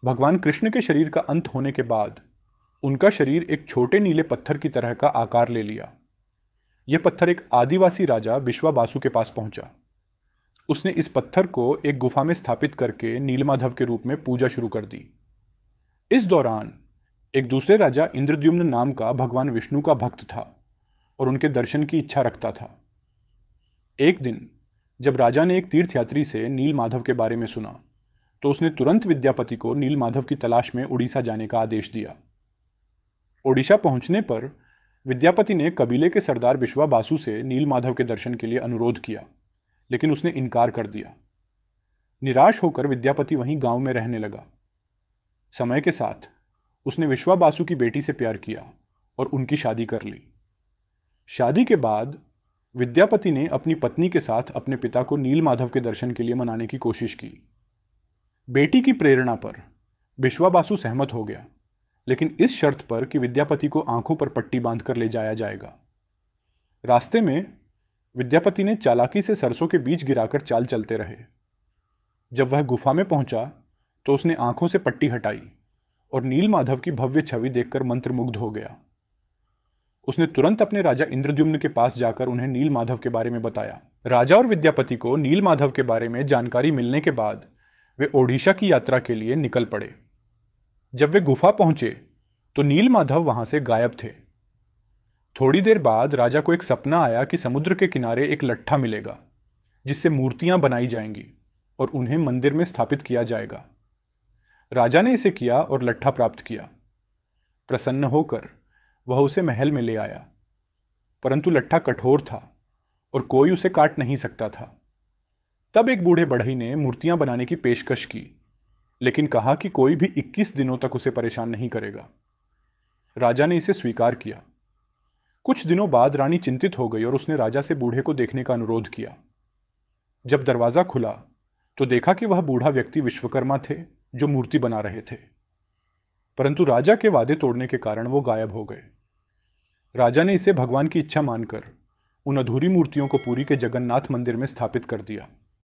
भगवान कृष्ण के शरीर का अंत होने के बाद उनका शरीर एक छोटे नीले पत्थर की तरह का आकार ले लिया। यह पत्थर एक आदिवासी राजा विश्वाबासु के पास पहुंचा। उसने इस पत्थर को एक गुफा में स्थापित करके नीलमाधव के रूप में पूजा शुरू कर दी। इस दौरान एक दूसरे राजा इंद्रद्युम्न नाम का भगवान विष्णु का भक्त था और उनके दर्शन की इच्छा रखता था। एक दिन जब राजा ने एक तीर्थयात्री से नीलमाधव के बारे में सुना तो उसने तुरंत विद्यापति को नीलमाधव की तलाश में उड़ीसा जाने का आदेश दिया। ओडिशा पहुंचने पर विद्यापति ने कबीले के सरदार विश्वाबासु से नीलमाधव के दर्शन के लिए अनुरोध किया, लेकिन उसने इनकार कर दिया। निराश होकर विद्यापति वहीं गांव में रहने लगा। समय के साथ उसने विश्वाबासु की बेटी से प्यार किया और उनकी शादी कर ली। शादी के बाद विद्यापति ने अपनी पत्नी के साथ अपने पिता को नीलमाधव के दर्शन के लिए मनाने की कोशिश की। बेटी की प्रेरणा पर विश्वाबासु सहमत हो गया, लेकिन इस शर्त पर कि विद्यापति को आंखों पर पट्टी बांधकर ले जाया जाएगा। रास्ते में विद्यापति ने चालाकी से सरसों के बीज गिराकर चाल चलते रहे। जब वह गुफा में पहुंचा तो उसने आंखों से पट्टी हटाई और नीलमाधव की भव्य छवि देखकर मंत्रमुग्ध हो गया। उसने तुरंत अपने राजा इंद्रद्युम्न के पास जाकर उन्हें नीलमाधव के बारे में बताया। राजा और विद्यापति को नीलमाधव के बारे में जानकारी मिलने के बाद वे ओडिशा की यात्रा के लिए निकल पड़े। जब वे गुफा पहुंचे तो नीलमाधव वहां से गायब थे। थोड़ी देर बाद राजा को एक सपना आया कि समुद्र के किनारे एक लट्ठा मिलेगा जिससे मूर्तियां बनाई जाएंगी और उन्हें मंदिर में स्थापित किया जाएगा। राजा ने इसे किया और लट्ठा प्राप्त किया। प्रसन्न होकर वह उसे महल में ले आया, परंतु लट्ठा कठोर था और कोई उसे काट नहीं सकता था। तब एक बूढ़े बढ़ई ने मूर्तियां बनाने की पेशकश की, लेकिन कहा कि कोई भी 21 दिनों तक उसे परेशान नहीं करेगा। राजा ने इसे स्वीकार किया। कुछ दिनों बाद रानी चिंतित हो गई और उसने राजा से बूढ़े को देखने का अनुरोध किया। जब दरवाजा खुला तो देखा कि वह बूढ़ा व्यक्ति विश्वकर्मा थे जो मूर्ति बना रहे थे, परंतु राजा के वादे तोड़ने के कारण वो गायब हो गए। राजा ने इसे भगवान की इच्छा मानकर उन अधूरी मूर्तियों को पुरी के जगन्नाथ मंदिर में स्थापित कर दिया।